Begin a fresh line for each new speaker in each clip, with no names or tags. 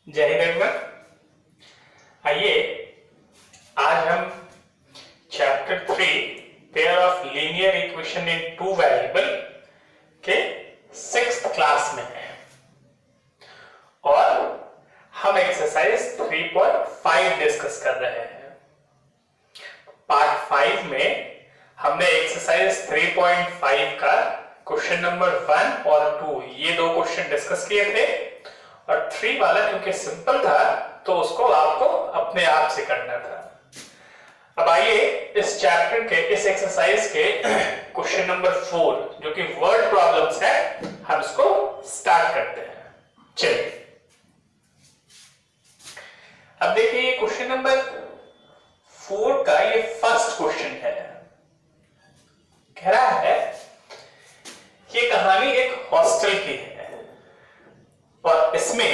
जय हिंद एवरीवन। आइए आज हम chapter 3 pair of linear equation in two variable के 6th क्लास में हैं और हम एक्सरसाइज 3.5 डिस्कस कर रहे हैं। पार्ट 5 में हमने एक्सरसाइज 3.5 का क्वेश्चन नंबर 1 और 2 ये दो क्वेश्चन डिस्कस किए थे और 3 वाला क्योंकि सिंपल था तो उसको आपको अपने आप से करना था। अब आइए इस चैप्टर के इस एक्सरसाइज के क्वेश्चन नंबर 4 जो कि वर्ड प्रॉब्लम्स है हम इसको स्टार्ट करते हैं। चलिए अब देखिए क्वेश्चन नंबर 4 का ये फर्स्ट क्वेश्चन है। कह रहा है ये कहानी एक हॉस्टल की है और इसमें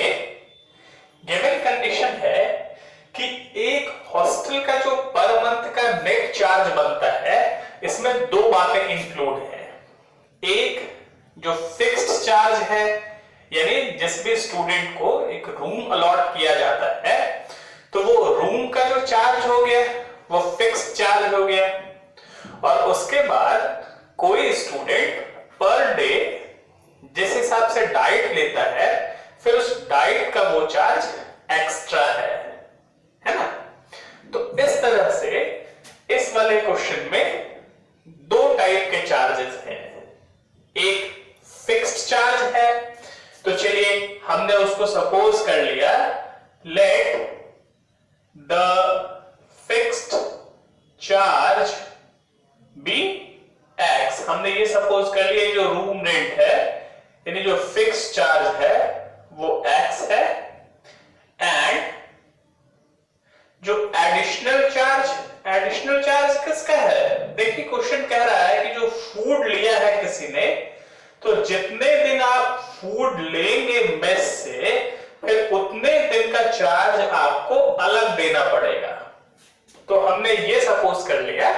गिवन कंडीशन है कि एक हॉस्टल का जो पर मंथ का नेट चार्ज बनता है इसमें दो बातें इंक्लूड है। एक जो फिक्स्ड चार्ज है यानी जिस भी स्टूडेंट को एक रूम अलॉट किया जाता है तो वो रूम का जो चार्ज हो गया वो फिक्स्ड चार्ज हो गया और उसके बाद कोई स्टूडेंट पर डे जिस हिसाब से डाइट लेता है फिर उस डाइट का वो चार्ज एक्स्ट्रा है ना। तो इस तरह से इस वाले क्वेश्चन में दो टाइप के चार्जेस हैं। एक फिक्स्ड चार्ज है तो चलिए हमने उसको सपोज कर लिया let the fixed charge be x. हमने ये सपोज कर लिया जो रूम रेंट है यानी जो फिक्स्ड चार्ज है वो x है एंड जो एडिशनल चार्ज किसका है। देखिए क्वेश्चन कह रहा है कि जो फूड लिया है किसी ने तो जितने दिन आप फूड लेंगे मेस से फिर उतने दिन का चार्ज आपको अलग देना पड़ेगा। तो हमने ये सपोज कर लिया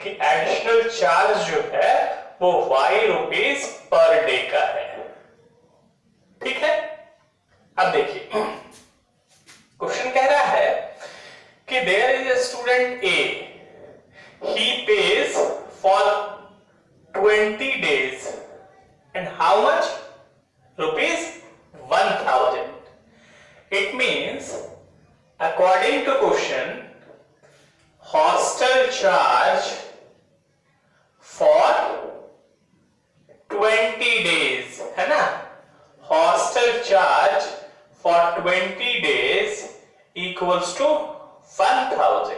कि एडिशनल चार्ज जो है वो y रुपीज पर डे का है। ठीक है। अब देखिए क्वेश्चन कह रहा है कि there is a student A he pays for 20 days and how much rupees 1000। It means according to question hostel charge for 20 days है ना। Hostel charge for 20 days equals to 1000।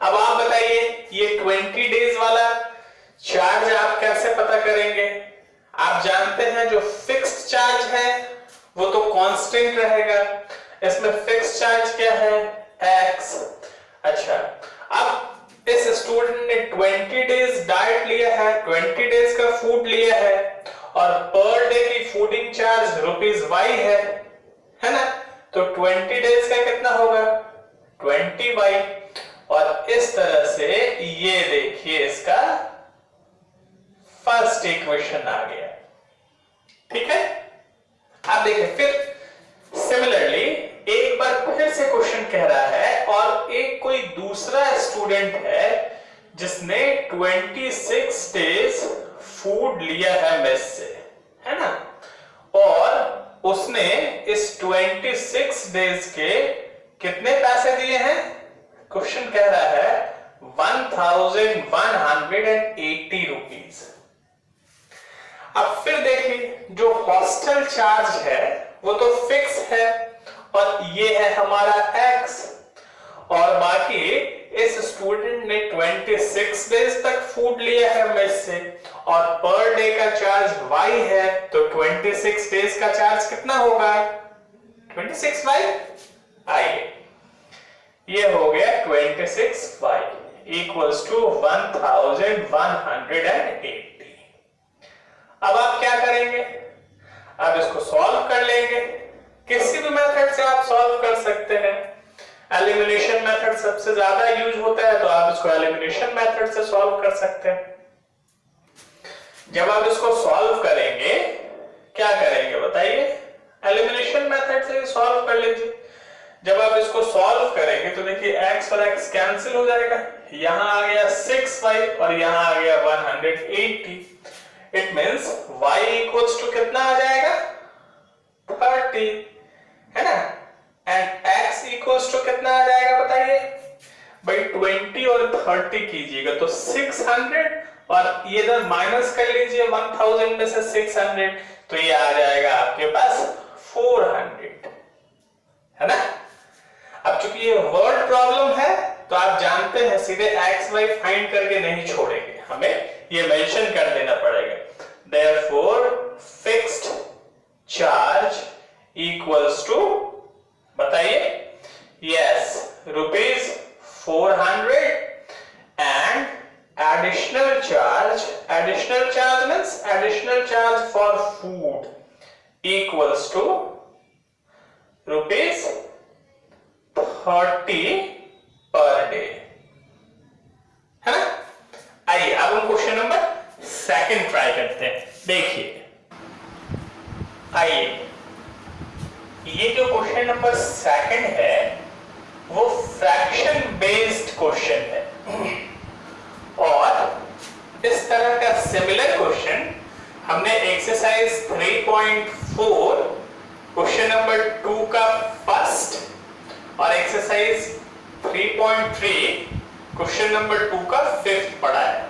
अब आप बताइए ये 20 days वाला चार्ज आप कैसे पता करेंगे। आप जानते हैं जो फिक्स्ड चार्ज है वो तो कांस्टेंट रहेगा। इसमें फिक्स्ड चार्ज क्या है x। अच्छा अब इस स्टूडेंट ने 20 days डाइट लिया है 20 days का फूड लिया है और पर डे की फूडिंग चार्ज रुपीज y है ना। तो 20 days का कितना होगा 20y और इस तरह से ये देखिए इसका फर्स्ट इक्वेशन आ गया। ठीक है। अब देखिए फिर सिमिलरली एक बार फिर से क्वेश्चन कह रहा है और एक कोई दूसरा स्टूडेंट है जिसने 26 days फूड लिया है मेस से है ना और उसने इस 26 days के कितने पैसे दिए हैं। क्वेश्चन कह रहा है 1180 रुपीज। अब फिर देखिए जो हॉस्टल चार्ज है वो तो फिक्स है और ये है हमारा x और बाकी इस स्टूडेंट ने 26 days तक फूड लिया है मेस से और पर डे का चार्ज y है तो 26 days का चार्ज कितना होगा 26y। आइए ये हो गया 26y इक्वल्स टू 1180। अब आप क्या करेंगे अब इसको सॉल्व कर लेंगे। किसी भी मेथड से आप सॉल्व कर सकते हैं। एलिमिनेशन मेथड सबसे ज्यादा यूज होता है तो आप इसको एलिमिनेशन मेथड से सॉल्व कर सकते हैं। जब आप इसको सॉल्व करेंगे क्या करेंगे बताइए। एलिमिनेशन मेथड से सॉल्व कर लीजिए। जब आप इसको सॉल्व करेंगे तो देखिए x और x कैंसिल हो जाएगा, यहां आ गया 6y और यहां आ गया 180। It means y equals to कितना आ जाएगा 30, है ना, एंड x इक्वल्स टू कितना आ जाएगा बताइए भाई 20 और 30 कीजिएगा तो 600 और ये इधर माइनस कर लीजिए 1000 में से 600 तो ये आ जाएगा आपके पास 400, है ना। अब चूंकि ये वर्ड प्रॉब्लम है तो आप जानते हैं सीधे x y फाइंड करके नहीं छोड़ेंगे, हमें ये मेंशन कर देना पड़ेगा। Therefore fixed charge equals to बताइए yes rupees 400 and additional charge means additional charge for food equals to rupees 30 per day, है ना। आइए अब हम क्वेश्चन नंबर सेकंड ट्राई करते हैं। देखिए आइए, ये जो क्वेश्चन नंबर सेकंड है वो फ्रैक्शन बेस्ड क्वेश्चन है और इस तरह का सिमिलर क्वेश्चन हमने एक्सरसाइज 3.4 क्वेश्चन नंबर 2 का फर्स्ट और एक्सरसाइज 3.3 क्वेश्चन नंबर 2 का फिफ्थ पढ़ा है।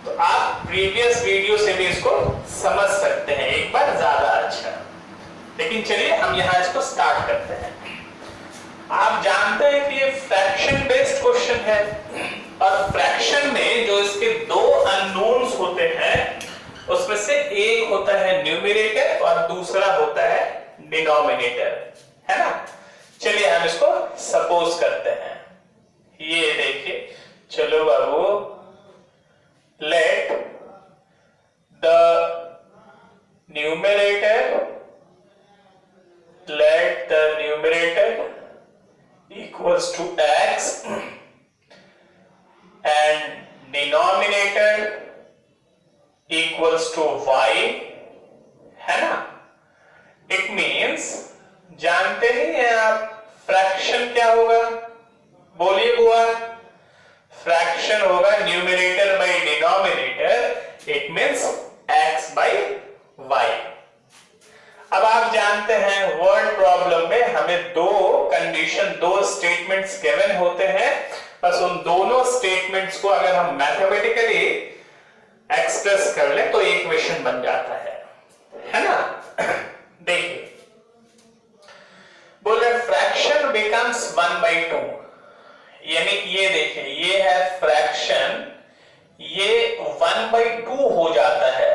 तो आप प्रीवियस वीडियो से भी इसको समझ सकते हैं एक बार ज्यादा अच्छा। लेकिन चलिए हम यहां इसको स्टार्ट करते हैं। आप जानते हैं कि ये फ्रैक्शन बेस्ड क्वेश्चन है और फ्रैक्शन में जो इसके दो अननोन्स होते हैं उसमें से एक होता है न्यूमरेटर और दूसरा होता है डिनोमिनेटर, है ना। चलिए हम इसको सपोज करते हैं। ये देखिए, चलो बाबू, let the numerator equals to x and denominator equals to y, है ना। It means जानते नहीं है आप फ्रैक्शन क्या होगा, बोलिए बुआ। फ्रैक्शन होगा numerator by denominator, it means x by y। अब आप जानते हैं वर्ड प्रॉब्लम में हमें दो कंडीशन, दो स्टेटमेंट्स गिवन होते हैं, बस उन दोनों स्टेटमेंट्स को अगर हम मैथमेटिकली एक्सप्रेस कर ले तो इक्वेशन बन जाता है ना। देखिए बोल रहे फ्रैक्शन बिकम्स 1/2, यानी ये देखिए ये है फ्रैक्शन, ये 1/2 हो जाता है,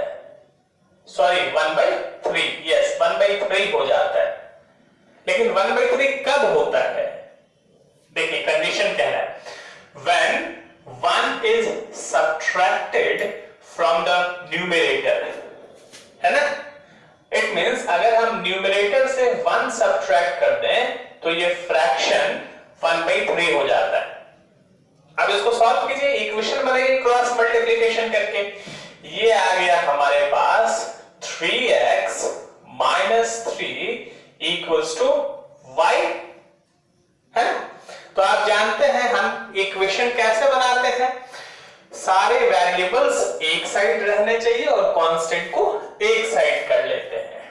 सॉरी 1/3, यस 1/3 हो जाता है। लेकिन 1/3 कब होता है, देखिए कंडीशन क्या है, when 1 is subtracted from the numerator, है ना। इट मींस अगर हम न्यूमरेटर से 1 सब्ट्रैक्ट कर दें तो ये फ्रैक्शन 1/3 हो जाता है। अब इसको सॉल्व कीजिए, इक्वेशन बनाइए क्रॉस मल्टीप्लिकेशन करके। ये आ गया हमारे पास 3x - 3 इक्वल्स टू y, है ना। तो आप जानते हैं हम इक्वेशन कैसे बनाते हैं, सारे वेरिएबल्स एक साइड रहने चाहिए और कांस्टेंट को एक साइड कर लेते हैं।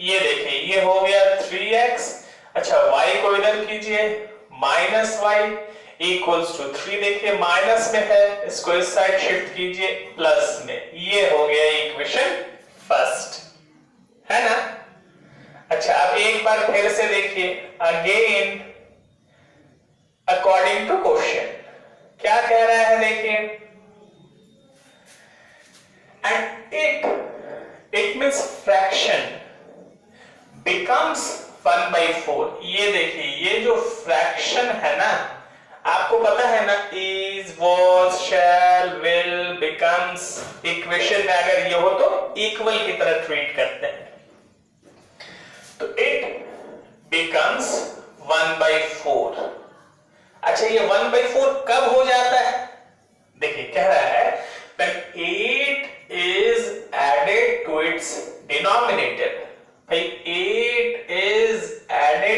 ये देखिए ये हो गया 3x, अच्छा y को इधर कीजिए -y इक्वल्स टू 3, देखिए माइनस में है, इसको इस साइड शिफ्ट कीजिए प्लस में, ये हो गया इक्वेशन फर्स्ट, है ना। अच्छा अब एक बार फिर से देखिए, अगेन अकॉर्डिंग टू क्वेश्चन क्या कह रहा है, देखिए and it means fraction becomes 1/4। ये देखिए ये जो फ्रैक्शन है ना, आपको पता है ना, is, was, shall, will, becomes, equation में अगर ये हो तो इक्वल की तरह ट्रीट करते हैं, तो it becomes 1/4। अच्छा ये 1/4 कब हो जाता है, देखिए कह रहा है when 8 is added to its denominator, भाई 8 is added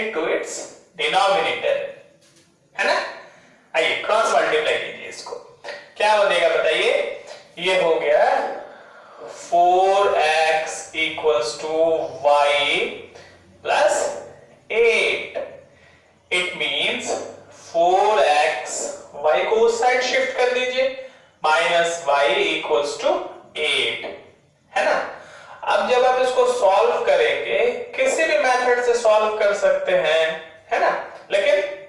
सॉल्व कर सकते हैं, है ना। लेकिन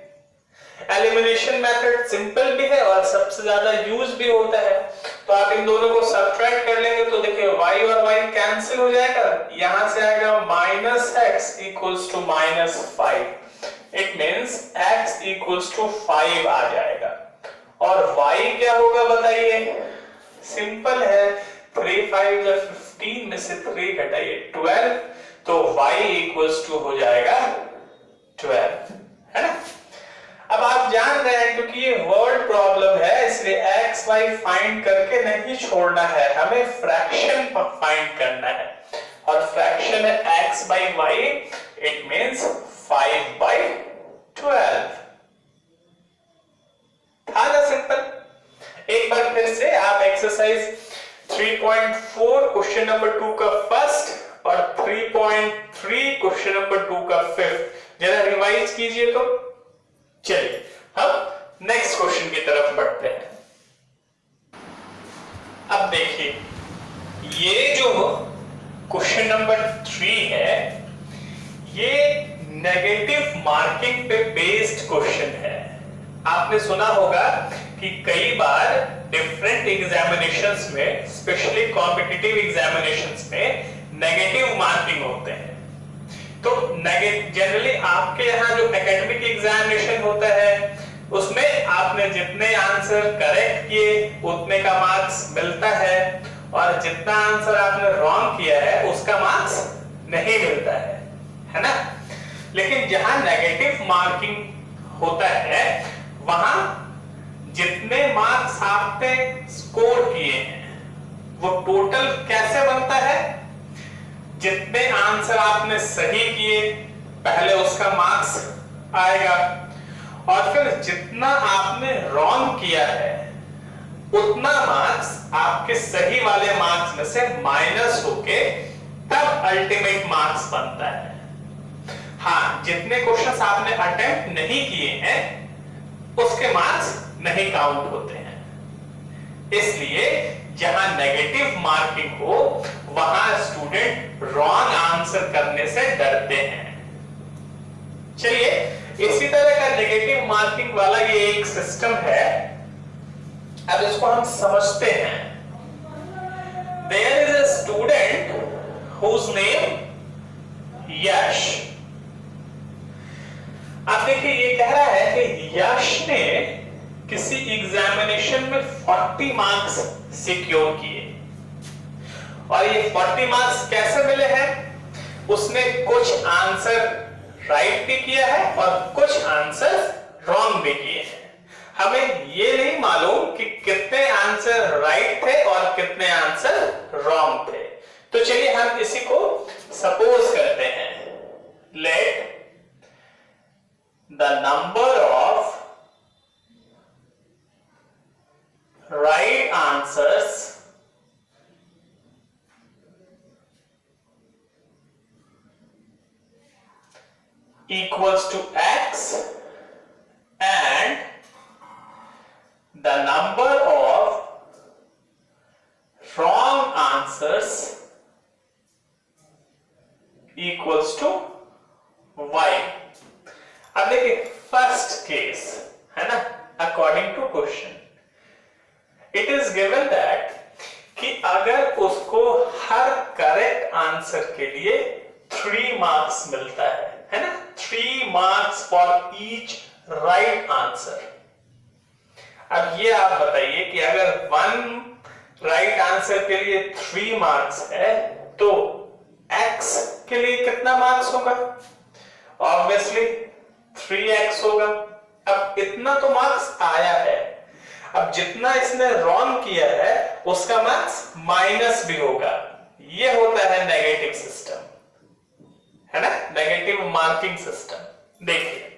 एलिमिनेशन मेथड सिंपल भी है और सबसे ज्यादा यूज भी होता है। तो आप इन दोनों को सब्ट्रैक्ट कर लेंगे तो देखिए y और y कैंसिल हो जाएगा, यहां से आएगा -x equals to -5। It means x equals to 5 आ जाएगा। और y क्या होगा बताइए, सिंपल है, 3 5 या 15 में से 3 घटाइए 12, तो y इक्वल्स टू हो जाएगा 12, है ना। अब आप जान रहे हैं क्योंकि ये वर्ड प्रॉब्लम है इसलिए x y फाइंड करके नहीं छोड़ना है, हमें फ्रैक्शन फाइंड करना है और फ्रैक्शन है x by y, it means 5 by 12। था ना सिंपल। एक बार फिर से आप एक्सरसाइज 3.4 क्वेश्चन नंबर 2 का फर्स्ट और 3.3 क्वेश्चन नंबर 2 का फिफ्थ जरा रिवाइज कीजिए। तो चलिए हम नेक्स्ट क्वेश्चन की तरफ बढ़ते हैं। अब देखिए ये जो क्वेश्चन नंबर 3 है ये नेगेटिव मार्किंग पे बेस्ड क्वेश्चन है। आपने सुना होगा कि कई बार डिफरेंट एग्जामिनेशंस में, स्पेशली कॉम्पिटिटिव एग्जामिनेशंस में नेगेटिव मार्किंग होते हैं। तो जनरली आपके यहाँ जो एकेडमिक एग्जामिनेशन होता है उसमें आपने जितने आंसर करेक्ट किए उतने का मार्क्स मिलता है और जितना आंसर आपने रॉन्ग किया है उसका मार्क्स नहीं मिलता है ना। लेकिन जहां नेगेटिव मार्किंग होता है वहां जितने मार्क्स आपने स्कोर किए हैं वो टोटल कैसे बनता है, जितने आंसर आपने सही किए पहले उसका मार्क्स आएगा और फिर जितना आपने रॉन्ग किया है उतना मार्क्स आपके सही वाले मार्क्स में से माइनस होके तब अल्टीमेट मार्क्स बनता है। हाँ, जितने क्वेश्चंस आपने अटेम्प्ट नहीं किए हैं उसके मार्क्स नहीं काउंट होते हैं। इसलिए जहां नेगेटिव मार्किंग हो वहां स्टूडेंट रॉन्ग आंसर करने से डरते हैं। चलिए इसी तरह का नेगेटिव मार्किंग वाला ये एक सिस्टम है, अब इसको हम समझते हैं। There is a student whose name यश। अब देखिए ये कह रहा है कि यश ने किसी एग्जामिनेशन में 40 मार्क्स सिक्योर किए और ये 40 मार्क्स कैसे मिले हैं, उसने कुछ आंसर राइट भी किया है और कुछ आंसर रॉन्ग भी किए हैं। हमें ये नहीं मालूम कि कितने आंसर राइट थे और कितने आंसर रॉन्ग थे। तो चलिए हम इसी को सपोज करते हैं। Let the number of right answers equals to x and the number of wrong answers equals to y। अब देखिए फर्स्ट केस है ना, according to question it is given that कि अगर उसको हर करेक्ट आंसर के लिए 3 मार्क्स मिलता है ना, 3 marks for each right answer. अब ये आप बताइए कि अगर 1 राइट आंसर के लिए 3 मार्क्स है तो x के लिए कितना मार्क्स होगा, ऑब्वियसली 3x होगा। अब इतना तो मार्क्स आया है, अब जितना इसने रॉन्ग किया है उसका मार्क्स माइनस भी होगा। ये होता है नेगेटिव सिस्टम, है ना, नेगेटिव मार्किंग सिस्टम। देखिए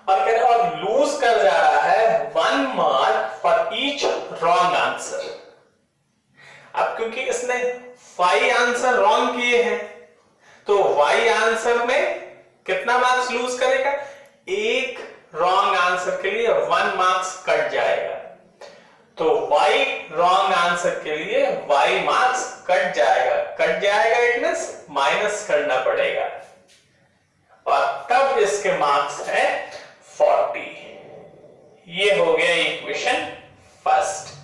और कह रहे और लूज कर जा रहा है 1 mark for each wrong answer. अब क्योंकि इसने 5 आंसर रॉन्ग किए हैं तो y आंसर में कितना मार्क्स लूज करेगा, एक रॉन्ग आंसर के लिए 1 मार्क्स कट जाएगा। तो y रॉन्ग आंसर के लिए y मार्क्स कट जाएगा, इट मींस माइनस करना पड़ेगा। और तब इसके मार्क्स है 40। ये हो गया इक्वेशन फर्स्ट।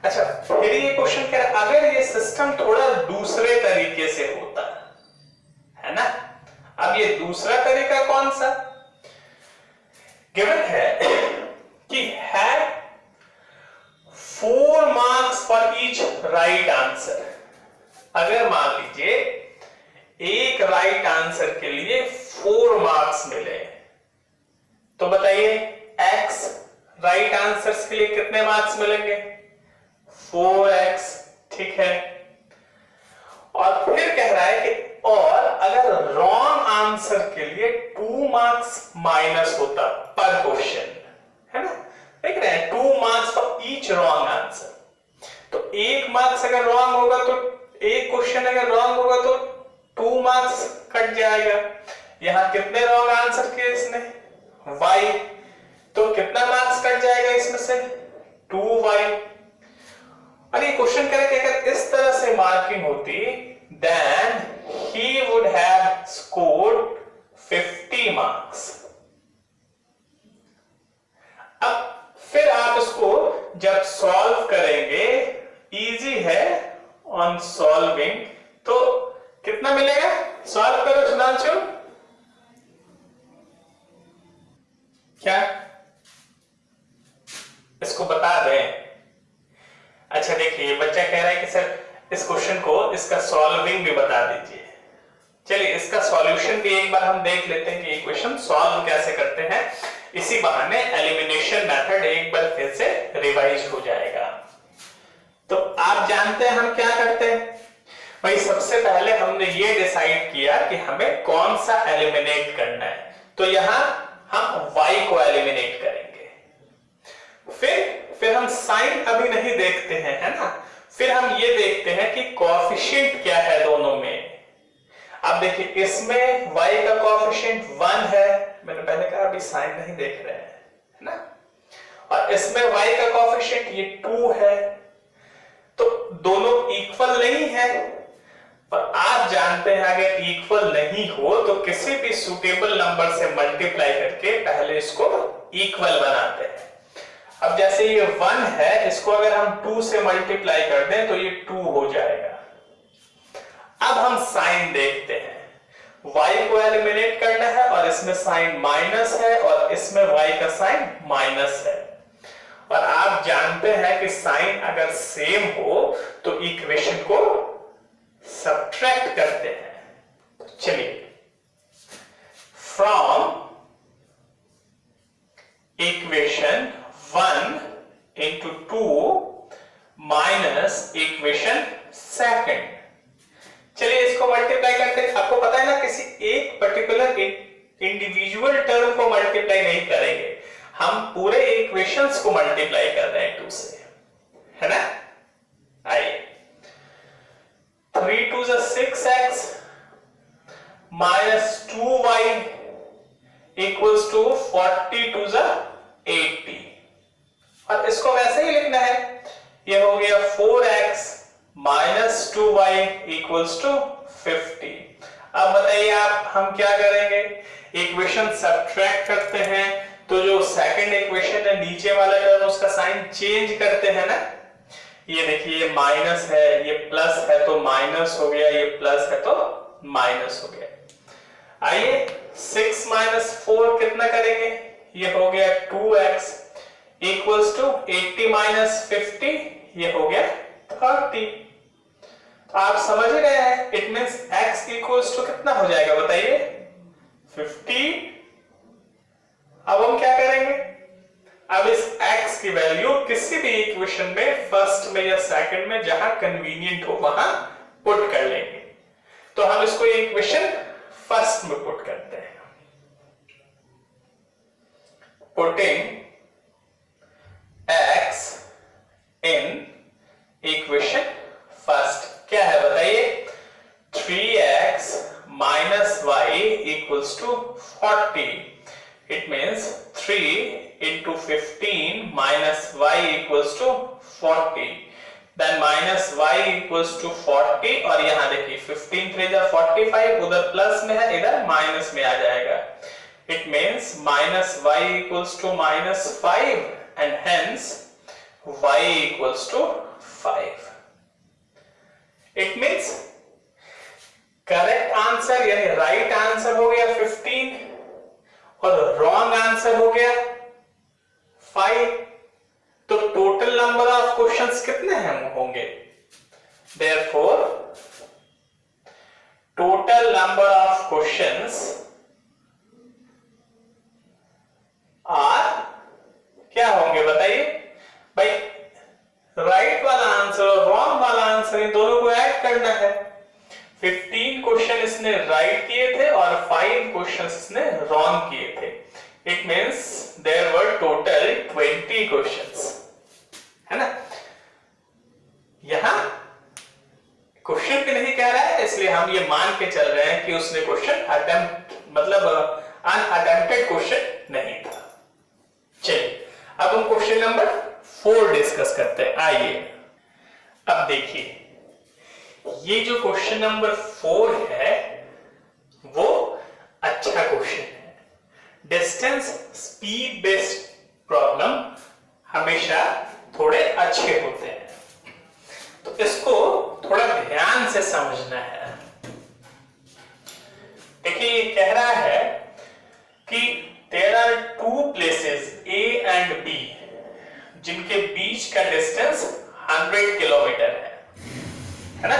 अच्छा, फिर ये क्वेश्चन कह रहा है अगर ये सिस्टम थोड़ा दूसरे तरीके से होता है ना। अब ये दूसरा तरीका कौन सा? गिवन है कि had 4 marks for each right answer. अगर मान लीजिए एक राइट आंसर के लिए 4 मार्क्स मिले, तो बताइए x राइट आंसर्स के लिए कितने मार्क्स मिलेंगे? 4x, ठीक है। और फिर कह रहा है कि और अगर रॉन्ग आंसर के लिए 2 मार्क्स माइनस होता पर क्वेश्चन, है ना। देख रहे हैं 2 marks for each wrong answer. तो 1 मार्क्स अगर रॉन्ग होगा तो एक क्वेश्चन अगर रॉन्ग होगा तो 2 मार्क्स कट जाएगा। यहां कितने रॉन्ग आंसर किए इसने? y, तो कितना मार्क्स कट जाएगा इसमें से? 2y। और ये क्वेश्चन कह रहा है कि अगर इस तरह से मार्किंग होती then he would have scored 50 marks। अब फिर आप इसको जब सॉल्व करेंगे, इजी है ऑन सॉल्विंग, तो कितना मिलेगा? सॉल्व करो सुधांशु। क्या इसको बता दें? अच्छा देखिए, बच्चा कह रहा है कि सर इस क्वेश्चन को इसका सॉल्विंग भी बता दीजिए। चलिए इसका सॉल्यूशन भी एक बार हम देख लेते हैं कि इक्वेशन सॉल्व कैसे करते हैं। इसी बहाने एलिमिनेशन मेथड एक बार फिर से रिवाइज हो जाएगा। तो आप जानते हैं हम क्या करते हैं भाई? सबसे पहले हमने ये डिसाइड किया कि हमें कौन सा एलिमिनेट करना है, तो यहां हम y को एलिमिनेट करेंगे। फिर हम साइन अभी नहीं देखते हैं, है ना। फिर हम ये देखते हैं कि कोएफिशिएंट क्या है दोनों में। अब देखिए इसमें y का कोएफिशिएंट 1 है, मैंने पहले कहा अभी साइन नहीं देख रहे हैं, है ना। और इसमें y का कोएफिशिएंट ये 2 है, तो दोनों इक्वल नहीं है। पर आप जानते हैं अगर इक्वल नहीं हो तो किसी भी सुटेबल नंबर से मल्टीप्लाई करके पहले इसको इक्वल बनाते हैं। अब जैसे ये 1 है, इसको अगर हम 2 से मल्टीप्लाई कर दें तो ये 2 हो जाएगा। अब हम साइन देखते हैं, y को एलिमिनेट करना है और इसमें साइन माइनस है और इसमें y का साइन माइनस है। और आप जानते हैं कि साइन अगर सेम हो तो इक्वेशन को सब्ट्रैक्ट करते हैं। चलिए, from equation 1 into 2 minus equation second. चलिए इसको मल्टीप्लाई करते हैं। आपको पता है ना, किसी एक पर्टिकुलर इंडिविजुअल टर्म को मल्टीप्लाई नहीं करेंगे, हम पूरे इक्वेशंस को मल्टीप्लाई कर रहे हैं 2 से, है ना। आइए, 3 2 6x minus 2y equals to 40 2 80। और इसको वैसे ही लिखना है, ये हो गया 4x minus 2y equals to 50। अब बताइए आप हम क्या करेंगे? इक्वेशन सब्ट्रैक्ट करते हैं, तो जो सेकंड इक्वेशन है नीचे वाला टर्म उसका साइन चेंज करते हैं ना। ये देखिए ये माइनस है, ये प्लस है तो माइनस हो गया, ये प्लस है तो माइनस हो गया। आइए 6 माइनस 4 कितना करेंगे? ये हो गया 2x इक्वल्स टू 80 माइनस 50, ये हो गया 30। तो आप समझ गए हैं, it means x equals to कितना हो जाएगा बताइए? 50। अब हम क्या करेंगे? अब इस x की वैल्यू किसी भी इक्वेशन में फर्स्ट में या सेकंड में जहां कन्वीनियंट हो वहां पुट कर लेंगे। तो हम इसको इक्वेशन फर्स्ट में पुट करते हैं। Putting x in equation first क्या है बताइए? 3x minus y equals to 40। It means 3 into 15 minus y equals to 40। Then minus y equals to 40, और यहां देखिए 15 3 जा 45, उधर प्लस में है इधर माइनस में आ जाएगा. It means minus y equals to minus 5 and hence y equals to 5. It means correct answer यानी राइट आंसर हो गया 15 और रॉन्ग आंसर हो गया 5. तो टोटल नंबर ऑफ क्वेश्चंस कितने हैं होंगे? Therefore, total number of questions are क्या होंगे बताइए भाई? राइट वाला आंसर और रॉन्ग वाला आंसर इन दोनों को ऐड करना है. 15 क्वेश्चन इसने राइट किए थे और 5 क्वेश्चन इसने रॉन्ग किए थे. It means there were total 20 questions, है ना? यहां क्वेश्चन भी नहीं कह रहा है, इसलिए हम ये मान के चल रहे हैं कि उसने क्वेश्चन अटेम्प्ट मतलब अनअटेम्प्टेड क्वेश्चन नहीं था. चलिए अब हम क्वेश्चन नंबर 4 डिस्कस करते हैं. आइए अब देखिए, ये जो क्वेश्चन नंबर 4 है वो अच्छा क्वेश्चन है. डिस्टेंस स्पीड बेस्ड प्रॉब्लम हमेशा थोड़े अच्छे होते हैं, तो इसको थोड़ा ध्यान से समझना है. देखिए ये कह रहा है कि there are 2 places A and B जिनके बीच का डिस्टेंस 100 किलोमीटर है ना?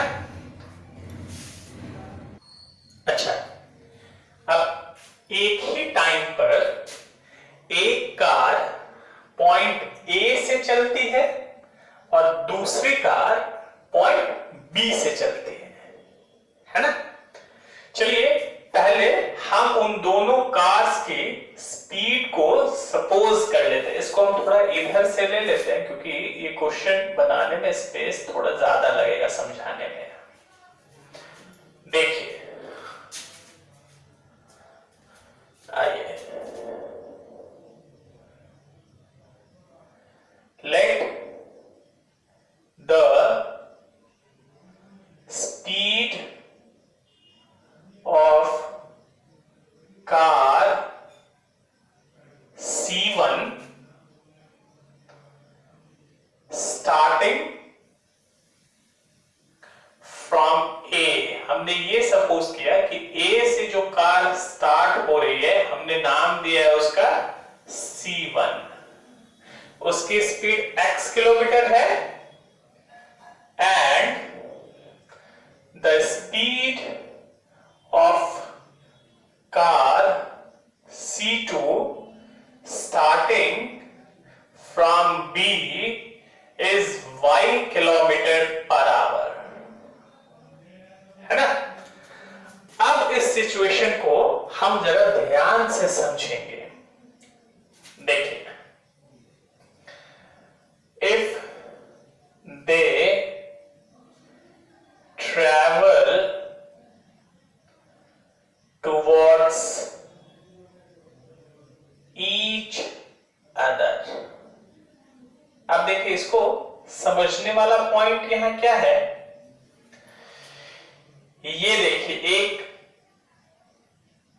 अच्छा, अब एक ही टाइम पर एक कार पॉइंट A से चलती है और दूसरी कार पॉइंट B से चलती है ना? चलिए पहले हम उन दोनों कार्स की स्पीड को सपोज कर लेते हैं. इसको हम थोड़ा इधर से ले लेते हैं क्योंकि ये क्वेश्चन बनाने में स्पेस थोड़ा ज्यादा लगेगा समझाने में. देखिए आइए, let the speed of car C1 starting from A. हमने ये सपोज किया कि A से जो कार स्टार्ट हो रही है हमने नाम दिया है उसका C1. उसकी स्पीड x किलोमीटर है and the speed of car C2 starting from B is y kilometre per hour, है ना? अब इस सिचुएशन को हम जरा ध्यान से समझेंगे. देखिए, if they travel towards each other. अब देखिए इसको समझने वाला पॉइंट यहां क्या है? ये देखिए एक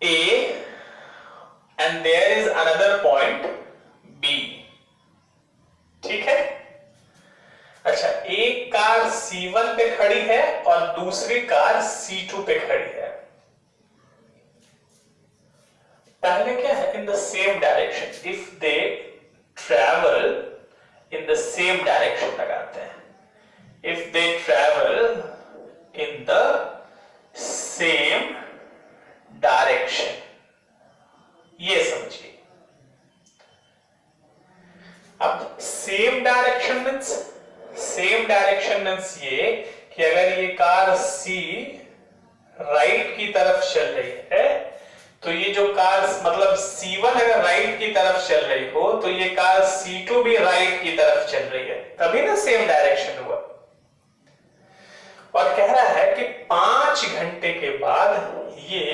A and there is another point B. ठीक है? अच्छा, एक कार C1 पे खड़ी है और दूसरी कार C2 पे खड़ी है. पहले क्या है? In the same direction. If they travel in the same direction लगाते हैं. If they travel in the same direction, ये समझिए. अब सेम डायरेक्शन मीन्स ये कि अगर ये कार C राइट की तरफ चल रही है तो ये जो कार मतलब C1 अगर राइट की तरफ चल रही हो तो ये कार C2 भी राइट की तरफ चल रही है, तभी ना सेम डायरेक्शन हुआ. और कह रहा है कि 5 घंटे के बाद ये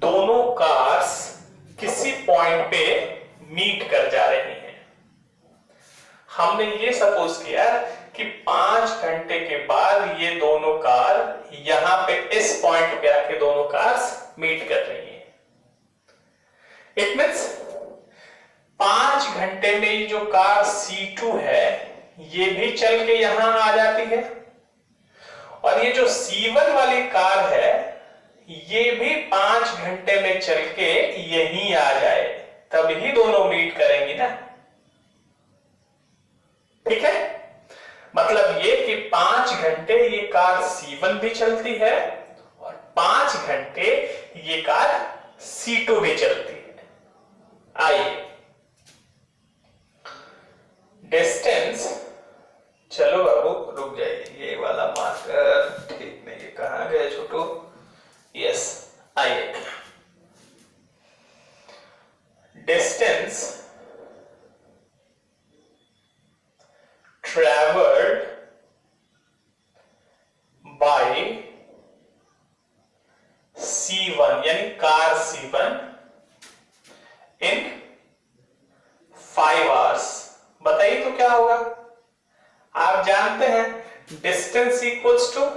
दोनों कार्स किसी पॉइंट पे मीट कर जा रही हैं. हमने ये सपोज किया कि 5 घंटे के बाद ये दोनों कार यहां पे इस पॉइंट पे आके दोनों कार्स मीट कर रही हैं। इट मींस 5 घंटे में ये जो कार C2 है ये भी चल के यहां आ जाती है, और ये जो C1 वाली कार है ये भी 5 घंटे में चल के यहीं आ जाए, तभी दोनों मीट करेंगी ना। ठीक है, मतलब ये कि 5 घंटे ये कार C1 भी चलती है और 5 घंटे ये कार C2 भी चलती है। आइए डिस्टेंस, चलो बाबू रुक जाइए, ये वाला मार्कर ठीक नहीं, ये कहां गए छोटू? यस, आइए डिस्टेंस traveled by C1 यानी कार C1 in 5 hours। बताइए तो क्या होगा? आप जानते हैं distance equals to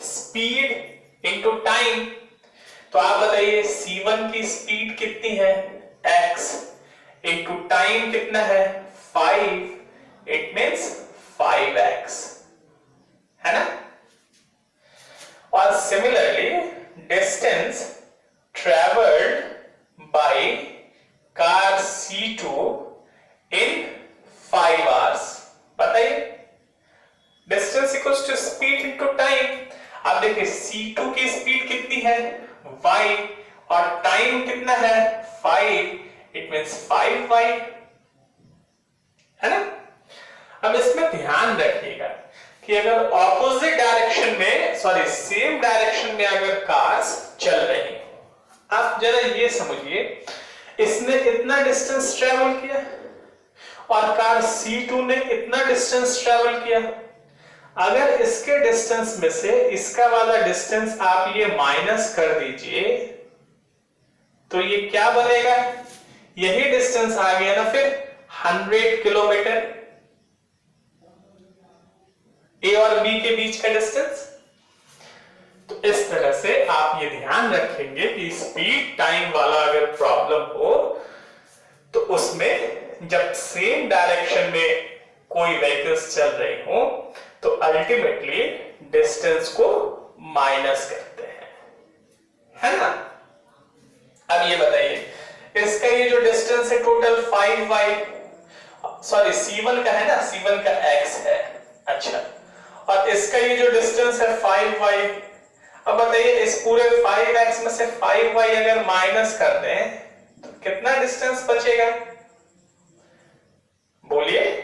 speed into time, तो आप बताइए C1 की स्पीड कितनी है? x इनटू टाइम कितना है? 5, इट मींस 5x, है ना। और similarly distance travelled by car C2 in 5 hours। बताइए distance equals to speed into time. अब देखिए C2 की स्पीड कितनी है? y, और टाइम कितना है? 5, इट मींस 5y, है ना। अब इसमें ध्यान रखिएगा कि अगर ऑपोजिट डायरेक्शन में, सॉरी सेम डायरेक्शन में अगर कार्स चल रही हो, आप जरा ये समझिए, इसने इतना डिस्टेंस ट्रेवल किया और कार C2 ने इतना डिस्टेंस ट्रेवल किया। अगर इसके डिस्टेंस में से इसका वाला डिस्टेंस आप ये माइनस कर दीजिए तो ये क्या बनेगा? यही डिस्टेंस आ गया ना फिर 100 किलोमीटर, ए और बी के बीच का डिस्टेंस। तो इस तरह से आप ये ध्यान रखेंगे कि स्पीड टाइम वाला अगर प्रॉब्लम हो तो उसमें जब सेम डायरेक्शन में कोई व्हीकल्स चल रहे हो तो अल्टीमेटली डिस्टेंस को माइनस करते हैं, है ना। अब ये बताइए इसका ये जो डिस्टेंस है टोटल 5y, सॉरी C1 का है ना, C1 का x है, अच्छा, और इसका ये जो डिस्टेंस है 5y। अब बताइए इस पूरे 5x में से 5y अगर माइनस कर दें तो कितना डिस्टेंस बचेगा? बोलिए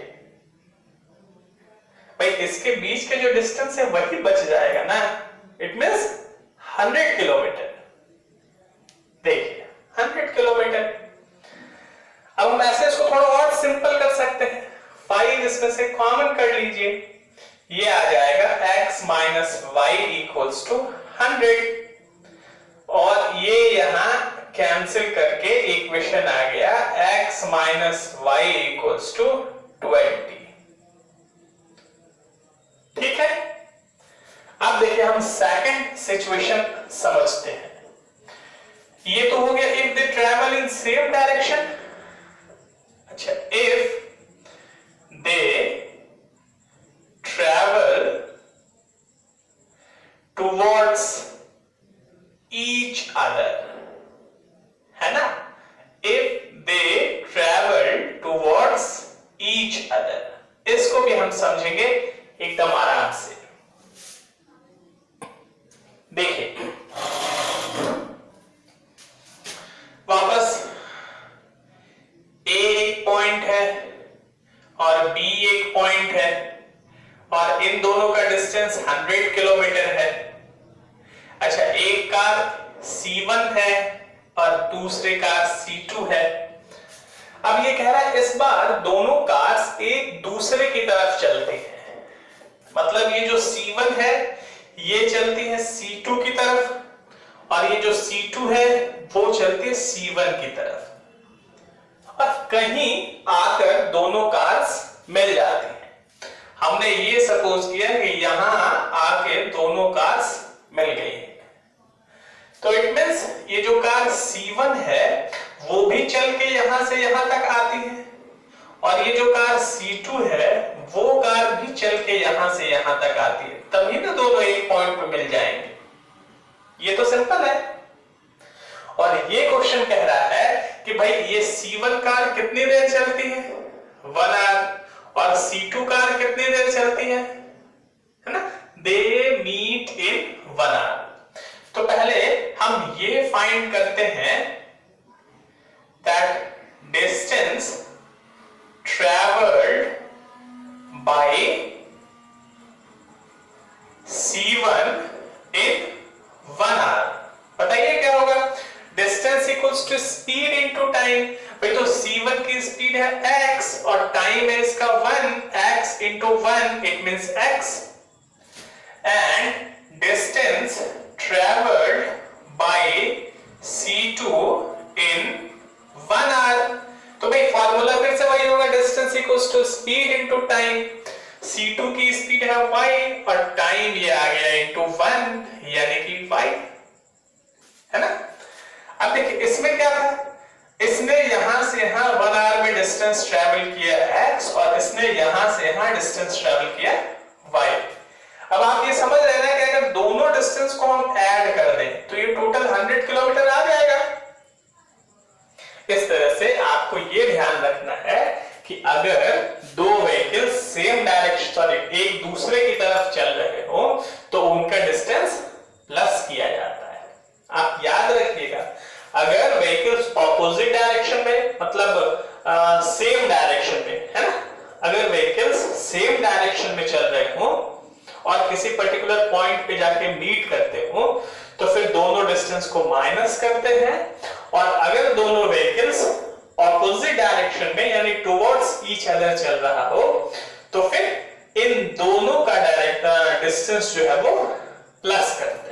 भाई, इसके बीच के जो डिस्टेंस है वही बच जाएगा ना, इट मींस 100 किलोमीटर। देखिए 100 किलोमीटर। अब हम ऐसे इसको थोड़ा और सिंपल कर सकते हैं, 5 इसमें से कॉमन कर लीजिए, ये आ जाएगा x minus y equals to 100, और ये यहां कैंसिल करके इक्वेशन आ गया x minus y equals to 20। ठीक है, अब देखिए हम सेकंड सिचुएशन समझते हैं। ये तो हो गया if they travel in same direction. अच्छा, if they travel towards each other, है ना। if they travel towards each other, इसको भी हम समझेंगे एकदम आराम से। देखिए वापस A एक पॉइंट है और B एक पॉइंट है और इन दोनों का डिस्टेंस 100 किलोमीटर है। अच्छा, एक कार C1 है और दूसरे कार C2 है। अब ये कह रहा है इस बार दोनों कार्स एक दूसरे की तरफ चलती हैं, मतलब ये जो C1 है ये चलती है C2 की तरफ और ये जो C2 है वो चलती है C1 की तरफ, और कहीं आकर दोनों कार्स मिल जाती हैं। हमने ये सपोज किया कि यहां आके दोनों कार्स मिल गई, तो इट मींस ये जो कार C1 है वो भी चल के यहां से यहां तक आती है, और ये जो कार C2 है वो कार भी चल के यहां से यहां तक आती है, तभी ना दोनों एक पॉइंट पे मिल जाएंगे। ये तो सिंपल है। और ये क्वेश्चन कह रहा है कि भाई ये C1 कार कितनी देर चलती है, 1 आवर, और C2 कार कितनी देर चलती है ना, दे मीट इन 1 आवर। तो पहले हम ये फाइंड करते हैं that distance travelled by C1 in 1 hour. बताइए क्या होगा, distance equals to speed into time. भाई तो C1 की स्पीड है x और टाइम है इसका 1, x into 1 it means x, and distance traveled by C2 in 1 hour। तो भाई फॉर्मूला फिर से वही होगा, distance equals to speed into time. C2 की स्पीड है y और टाइम ये आ गया इनटू 1 यानी कि y, है ना। अब देखिए इसमें क्या था, इसने यहां से यहां 1 आवर में डिस्टेंस ट्रेवल किया x और इसने यहां से यहां डिस्टेंस ट्रेवल किया y। अब आप ये समझ रहे हैं कि अगर दोनों डिस्टेंस को हम ऐड कर दें तो ये टोटल 100 किलोमीटर आ जाएगा। इस तरह से आपको ये ध्यान रखना है कि अगर दो व्हीकल सेम डायरेक्शन सॉरी एक दूसरे की तरफ चल रहे हो तो उनका डिस्टेंस प्लस किया जाता है। आप याद रखिएगा, अगर व्हीकल्स ऑपोजिट डायरेक्शन में मतलब सेम डायरेक्शन में, है ना, अगर व्हीकल्स सेम डायरेक्शन में चल रहे हो और किसी पर्टिकुलर पॉइंट पे जाके मीट करते हो तो फिर दोनों डिस्टेंस को माइनस करते हैं, और अगर दोनों व्हीकल्स ऑपोजिट डायरेक्शन में यानी टुवर्ड्स ईच अदर चल रहा हो तो फिर इन दोनों का डायरेक्ट डिस्टेंस जो है वो प्लस करते हैं।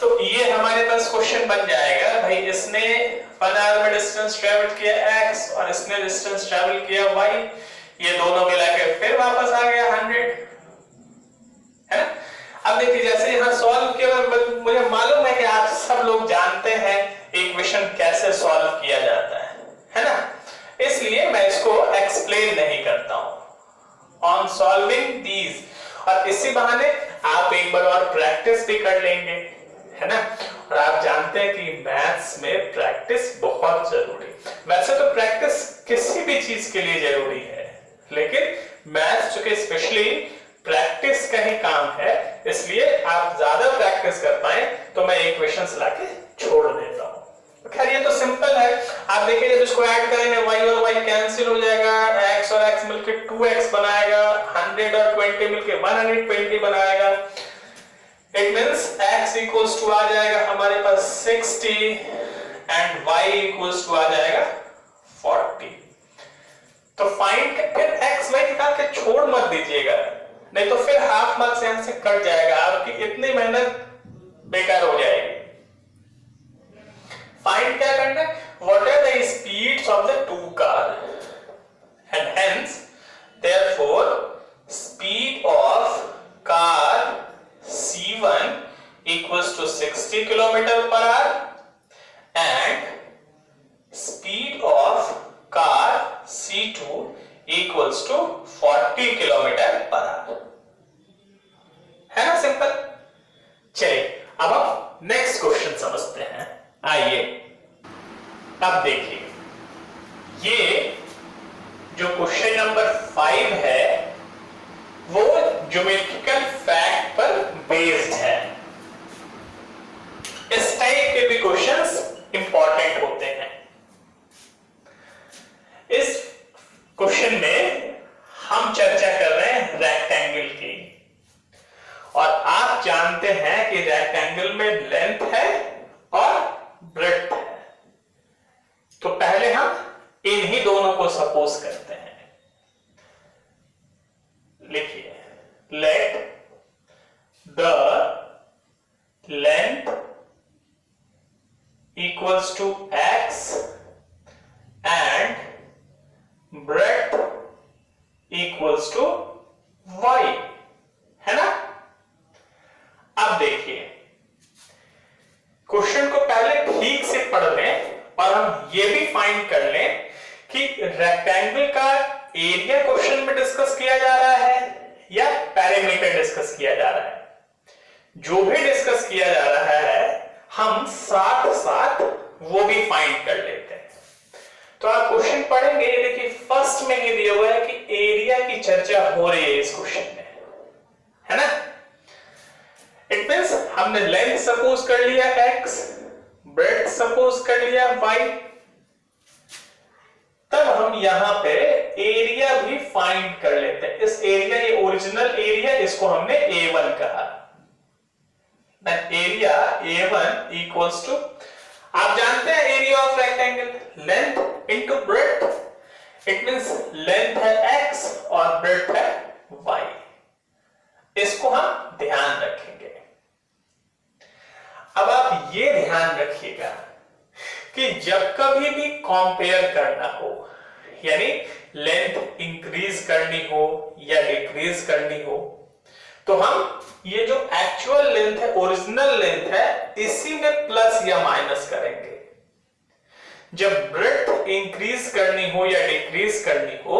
तो ये हमारे पास क्वेश्चन बन जाएगा, भाई इसने 1 आवर में डिस्टेंस ट्रेवल किया x और इसने डिस्टेंस ट्रेवल किया y, ये दोनों मिला के फिर वापस आ गया 100, है ना। अब देखिए जैसे यहां सॉल्व किया, मुझे मालूम है कि आप सब लोग जानते हैं इक्वेशन कैसे सॉल्व किया जाता है ना, इसलिए मैं इसको एक्सप्लेन नहीं करता हूं ऑन सॉल्विंग दीज, और इसी बहाने आप एक बार और प्रैक्टिस भी कर लेंगे, है ना। और आप जानते हैं कि मैथ्स में प्रैक्टिस बहुत जरूरी, वैसे तो प्रैक्टिस किसी भी चीज के लिए जरूरी है, लेकिन मैथ्स चूंकि स्पेशली प्रैक्टिस का ही काम है, इसलिए आप ज्यादा प्रैक्टिस कर पाए तो मैं इक्वेशंस लाके छोड़ देता हूं। खैर ये तो सिंपल है, आप देखिए जब इसको ऐड करेंगे y और y कैंसिल हो जाएगा, x और x मिलके 2x बनाएगा, 100 और 20 मिलके 120 बनाएगा। It means x equals to आ जाएगा हमारे पास 60 एंड y इक्वल्स टू आ जाएगा 40। तो फाइंड फिर x y निकाल के छोड़ मत दीजिएगा, नहीं तो फिर हाफ मार्क्स यहां से कट जाएगा, आपकी इतनी मेहनत बेकार हो जाएगी। फाइंड क्या करना है, what are the speeds of the two car and hence therefore speed of car C1 equals to 60 kilometre per hour and speed of car C2 equals to 40 kilometre per hour, है ना, simple. चलिए अब हम next question समझते हैं। आइए अब देखिए, ये जो क्वेश्चन नंबर 5 है वो ज्योमेट्रिकल फैक्ट पर बेस्ड है। इस टाइप के भी क्वेश्चंस इंपॉर्टेंट होते हैं। इस क्वेश्चन में हम चर्चा कर रहे हैं रेक्टेंगल की, और आप जानते हैं कि रेक्टेंगल में लेंथ है और ब्रेड्थ है। तो पहले हम इन्हीं दोनों को सपोज करते हैं। लिखिए, let the length equals to x and breadth equals to ये भी फाइंड कर लें कि रेक्टेंगल का एरिया क्वेश्चन में डिस्कस किया जा रहा है या पेरीमीटर डिस्कस किया जा रहा है। जो भी डिस्कस किया जा रहा है हम साथ साथ वो भी फाइंड कर लेते हैं। तो आप क्वेश्चन पढ़ेंगे, ये देखिए फर्स्ट में ये दिया हुआ है कि एरिया की चर्चा हो रही है इस क्वेश्चन में, है ना। इट मींस हमने लेंथ सपोज कर लिया x, ब्रेड्थ सपोज कर लिया y, तब हम यहां पे एरिया भी फाइंड कर लेते हैं। इस एरिया, ये ओरिजिनल एरिया, इसको हमने A1 कहा। एरिया A1 इक्वल्स टू, आप जानते हैं area of rectangle length into breadth. It means length है x और ब्रेड्थ है y। इसको हम ध्यान रखेंगे। अब आप ये ध्यान रखिएगा कि जब कभी भी कंपेयर करना हो, यानी लेंथ इंक्रीज करनी हो या डिक्रीज करनी हो, तो हम ये जो एक्चुअल लेंथ है, ओरिजिनल लेंथ है, इसी में प्लस या माइनस करेंगे। जब ब्रेड्थ इंक्रीज करनी हो या डिक्रीज करनी हो,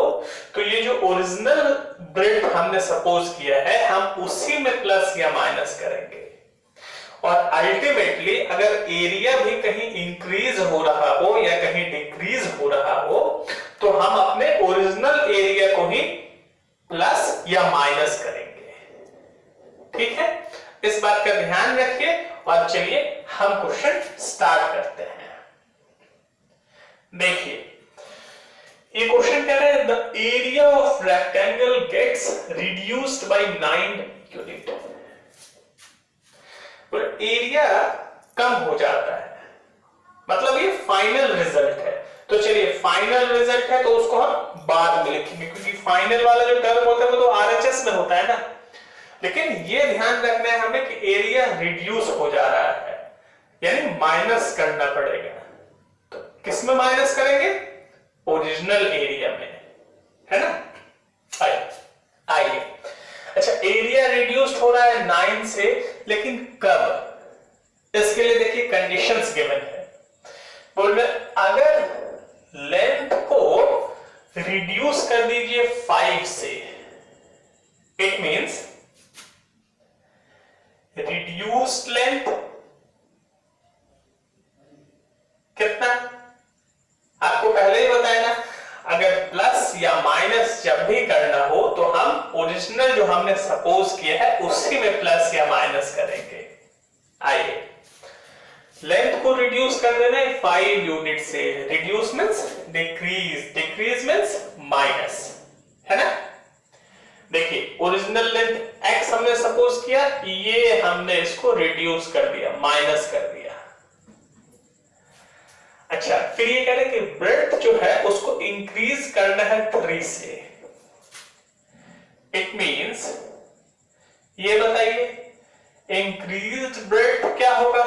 तो ये जो ओरिजिनल ब्रेड्थ हमने सपोज किया है, हम उसी में प्लस या माइनस करेंगे। और अल्टीमेटली अगर एरिया भी कहीं इंक्रीज हो रहा हो या कहीं डिक्रीज हो रहा हो, तो हम अपने ओरिजिनल एरिया को ही प्लस या माइनस करेंगे। ठीक है, इस बात का ध्यान रखिए। और चलिए हम क्वेश्चन स्टार्ट करते हैं। देखिए ये क्वेश्चन कह रहा है, the area of rectangle gets reduced by 9 unit. Area कम हो जाता है, मतलब ये फाइनल रिजल्ट है। तो चलिए फाइनल रिजल्ट है तो उसको हम बाद में लिखेंगे, क्योंकि फाइनल वाला जो टर्म होता है वो तो आरएचएस में होता है ना। लेकिन ये ध्यान रखना है हमें कि एरिया रिड्यूस हो जा रहा है, यानी माइनस करना पड़ेगा। तो किस में माइनस करेंगे? ओरिजिनल एरिया में, है ना। आइए, अच्छा एरिया रिड्यूस्ड हो रहा है 9 से, लेकिन कब? इसके लिए देखिए कंडीशंस गिवन है। बोल रहे अगर लेंथ को रिड्यूस कर दीजिए 5 से, इट मींस रिड्यूस्ड लेंथ कितना? आपको पहले ही बताया ना, अगर प्लस या माइनस जब भी करना हो तो हम ओरिजिनल जो हमने सपोज किया है उसी में प्लस या माइनस करेंगे। आइए, लेंथ को रिड्यूस कर देना है 5 यूनिट से। Reduce means decrease, decrease means minus, है ना। देखिए ओरिजिनल लेंथ x हमने सपोज किया, ये हमने इसको रिड्यूस कर दिया, माइनस कर दिया। अच्छा, फिर ये कह रहे हैं कि ब्रेड्थ जो है उसको इंक्रीज करना है 3 से। इट मींस ये बताइए इंक्रीज्ड ब्रेड्थ क्या होगा?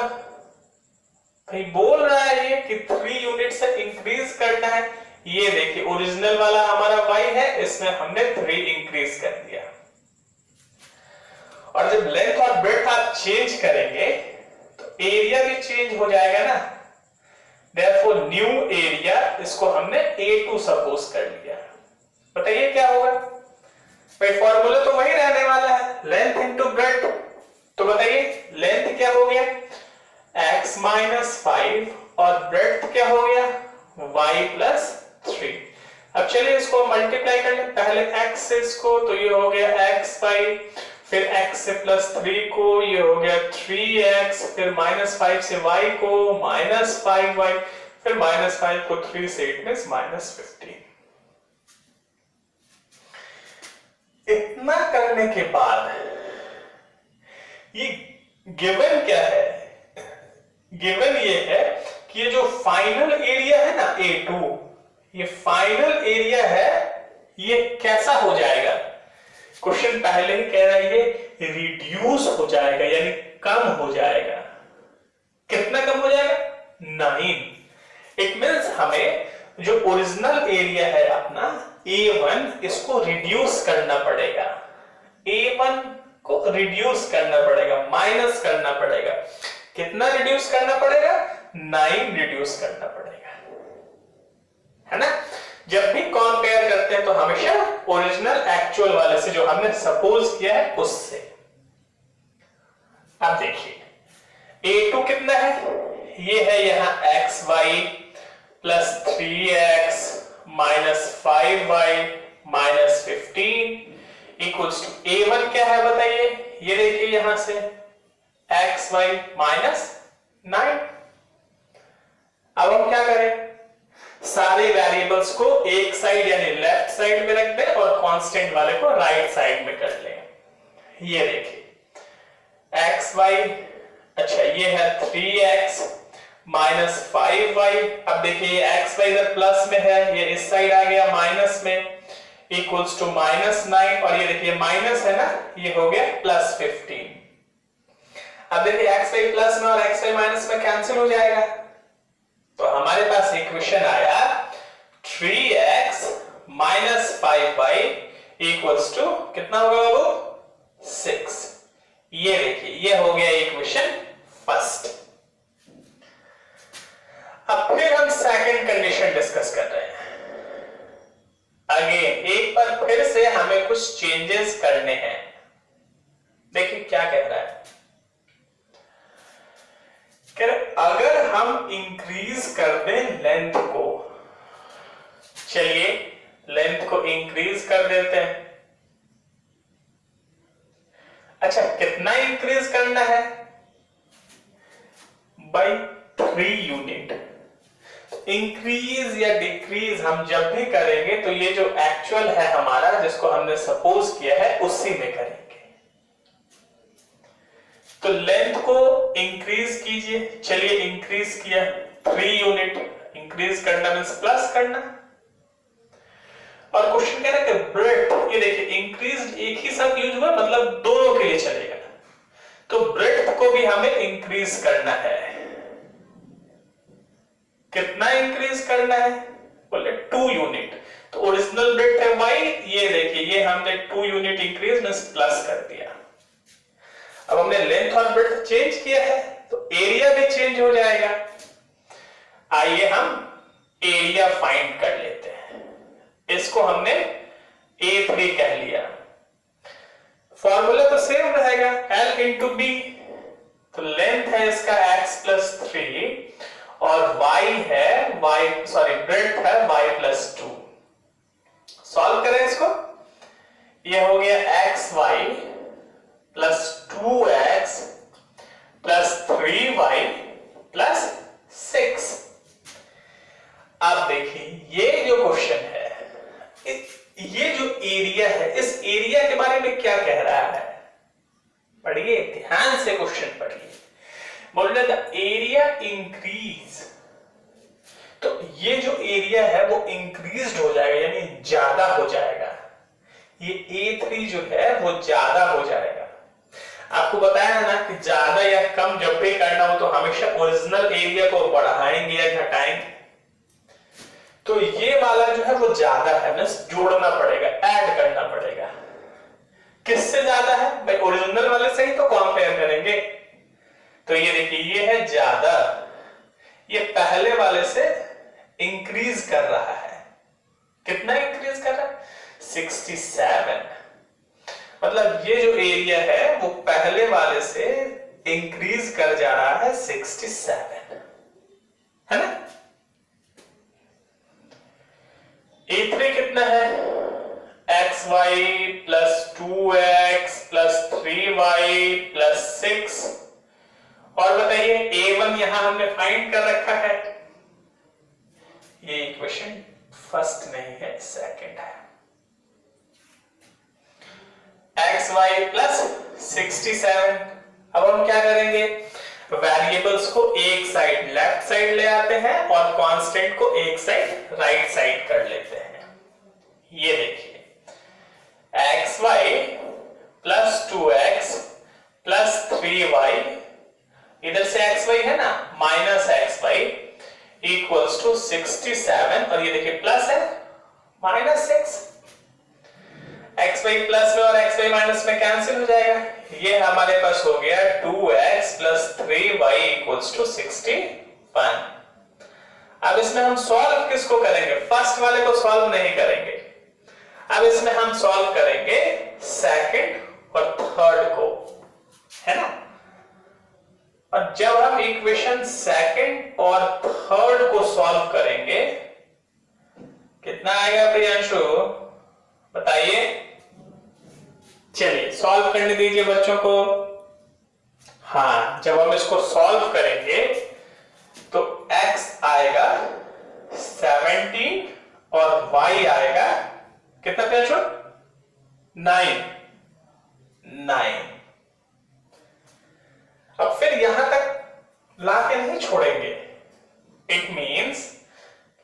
भाई बोल रहा है ये कि 3 यूनिट से इंक्रीज करना है। ये देखिए ओरिजिनल वाला हमारा y है, इसमें हमने 3 इंक्रीज कर दिया। और जब लेंथ और ब्रेड्थ आप चेंज करेंगे तो एरिया भी चेंज हो जाएगा ना। Therefore न्यू एरिया, इसको हमने A2 सपोज कर लिया। बताइए क्या होगा? भाई फॉर्मूला तो वही रहने वाला है, लेंथ इंटू ब्रेड्थ। तो बताइए लेंथ क्या हो गया? x माइनस 5 और ब्रेड्थ क्या हो गया? y plus 3। अब चलिए इसको मल्टीप्लाई कर ले, पहले x से इसको, तो ये हो गया x बाई, फिर x से प्लस 3 को, ये हो गया 3x, फिर माइनस 5 से y को, माइनस 5y, फिर माइनस 5 को 3 से, इट मींस माइनस 15। इतना करने के बाद ये गिवन क्या है? गिवन ये है कि ये जो फाइनल एरिया है ना A2, ये फाइनल एरिया है, ये कैसा हो जाएगा? क्वेश्चन पहले ही कह रहा है ये रिड्यूस हो जाएगा, यानी कम हो जाएगा। कितना कम हो जाएगा? 9। इट मींस हमें जो ओरिजिनल एरिया है अपना A1, इसको रिड्यूस करना पड़ेगा। A1 को रिड्यूस करना पड़ेगा, माइनस करना पड़ेगा। कितना रिड्यूस करना पड़ेगा? 9 रिड्यूस करना पड़ेगा। है ना। जब भी कंपेयर करते हैं तो हमेशा ओरिजिनल एक्चुअल वाले से, जो हमने सपोज किया है उससे। अब देखिए a2 कितना है, ये है यहां xy plus 3x minus 5y minus 15 equals to a1 क्या है बताइए, ये देखिए यहां से xy माइनस 9। अब हम क्या करें, सारे वेरिएबल्स को एक साइड यानी लेफ्ट साइड में रख दें और कांस्टेंट वाले को राइट साइड में कर लें। ये देखिए xy, अच्छा ये है 3x माइनस 5y। अब देखिए xy इधर प्लस में है, ये इस साइड आ गया माइनस में, इक्वल्स टू माइनस 9, और ये देखिए माइनस है ना, ये हो गया प्लस 15। अब देखिए xy प्लस में और xy माइनस में कैंसिल हो जाएगा, तो हमारे पास इक्वेशन आया 3x minus 5y equals to कितना होगा बाबू, 6। ये देखिए ये हो गया इक्वेशन फर्स्ट। अब फिर हम सेकंड कंडीशन डिस्कस कर रहे हैं। अगेन एक बार फिर से हमें कुछ चेंजेस करने हैं। देखिए क्या कह रहा है, अगर हम इंक्रीज कर दें लेंथ को, चलिए लेंथ को इंक्रीज कर देते हैं। अच्छा कितना इंक्रीज करना है, बाय 3 यूनिट। इंक्रीज या डिक्रीज हम जब भी करेंगे तो ये जो एक्चुअल है हमारा, जिसको हमने सपोज किया है, उसी में करेंगे। तो लेंथ को इंक्रीज कीजिए, चलिए इंक्रीज किया 3 यूनिट, इंक्रीज करना मींस प्लस करना। और क्वेश्चन कह रहा है कि ब्रेड्थ, ये देखिए इंक्रीज एक ही साथ यूज हुआ, मतलब दोनों के लिए चलेगा, तो ब्रेड्थ को भी हमें इंक्रीज करना है। कितना इंक्रीज करना है, बोले 2 यूनिट। तो ओरिजिनल ब्रेड्थ है y, ये देखिए ये हमने 2 यूनिट इंक्रीज मींस प्लस कर दिया। अब हमने लेंथ और ब्रेड्थ चेंज किया है तो एरिया भी चेंज हो जाएगा। आइए हम एरिया फाइंड कर लेते हैं। इसको हमने A3 कह लिया, फॉर्मूला तो सेम रहेगा L इंटू B। तो लेंथ है इसका x प्लस 3 और y है ब्रेड्थ है y प्लस 2। सॉल्व करें इसको, ये हो गया xy plus 2x plus 3y plus 6। अब देखिए ये जो क्वेश्चन है, ये जो एरिया है, इस एरिया के बारे में क्या कह रहा है, पढ़िए ध्यान से क्वेश्चन पढ़िए। बोल रहा था एरिया इंक्रीज, तो ये जो एरिया है वो इंक्रीज हो जाएगा यानी ज्यादा हो जाएगा। ये A3 जो है वो ज्यादा हो जाएगा। आपको बताया है ना कि ज्यादा या कम जब भी करना हो तो हमेशा ओरिजिनल एरिया को बढ़ाएंगे या घटाएंगे। तो ये वाला जो है वो ज्यादा है, मींस जोड़ना पड़ेगा, ऐड करना पड़ेगा। किससे ज्यादा है भाई, ओरिजिनल वाले से ही तो कंपेयर करेंगे। तो ये देखिए ये है ज्यादा, ये पहले वाले से इंक्रीज कर रहा है। कितना इंक्रीज कर रहा है, 67। मतलब ये जो एरिया है वो पहले वाले से इंक्रीज कर जा रहा है 67, है ना। A3 कितना है, xy plus 2x plus 3y plus 6। और बताइए A1 यहां हमने फाइंड कर रखा है, ये इक्वेशन फर्स्ट नहीं है सेकंड है। xy plus 67। अब हम क्या करेंगे, वेरिएबल्स को एक साइड लेफ्ट साइड ले आते हैं और कांस्टेंट को एक साइड राइट साइड कर लेते हैं। ये देखिए xy plus 2x plus 3y, इधर से xy है ना, माइनस xy इक्वल्स टू 67, और ये देखिए प्लस है माइनस 6। xy प्लस में और xy माइनस में कैंसिल हो जाएगा। ये हमारे पास हो गया 2x plus 3y equals to 61। अब इसमें हम सॉल्व किसको करेंगे? फर्स्ट वाले को सॉल्व नहीं करेंगे, अब इसमें हम सॉल्व करेंगे सेकंड और थर्ड को, है ना। और जब हम इक्वेशन सेकंड और थर्ड को सॉल्व करेंगे कितना आएगा प्रियांशु, बताइए। चलिए सॉल्व करने दीजिए बच्चों को। हाँ, जब हम इसको सॉल्व करेंगे तो x आएगा 17 और y आएगा कितना प्रियांशु? 9। अब फिर यहां तक लाके नहीं छोड़ेंगे। इट मींस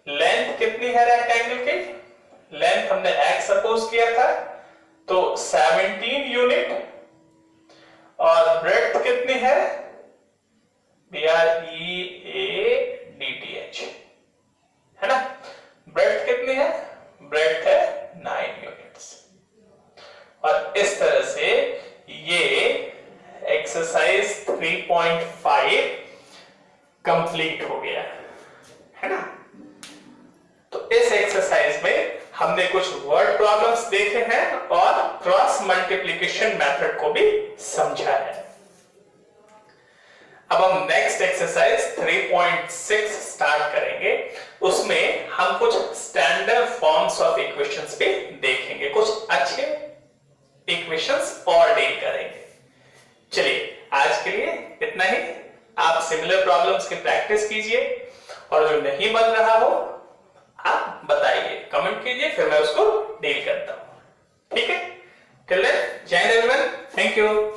लेंथ कितनी है रेक्टेंगल की? लेंथ हमने x सपोज किया था तो 17 यूनिट, और ब्रेड्थ कितनी है? BREADTH, है ना। ब्रेड्थ कितनी है? ब्रेड्थ है 9 यूनिट्स। और इस तरह से ये एक्सरसाइज 3.5 कंप्लीट हो गया, है ना। तो इस एक्सरसाइज में हमने कुछ वर्ड प्रॉब्लम्स देखे हैं और क्रॉस मल्टीप्लिकेशन मेथड को भी समझा है। अब हम नेक्स्ट एक्सरसाइज 3.6 स्टार्ट करेंगे। उसमें हम कुछ स्टैंडर्ड फॉर्म्स ऑफ इक्वेशंस भी देखेंगे, कुछ अच्छे इक्वेशंस और डील करेंगे। चलिए आज के लिए इतना ही। आप सिमिलर प्रॉब्लम्स की प्रैक्टिस कीजिए और जो नहीं बन रहा हो आप बताइए, कमेंट कीजिए, फिर मैं उसको डील करता हूं। ठीक है, टिल देन जय हिंद एवरीवन, थैंक यू।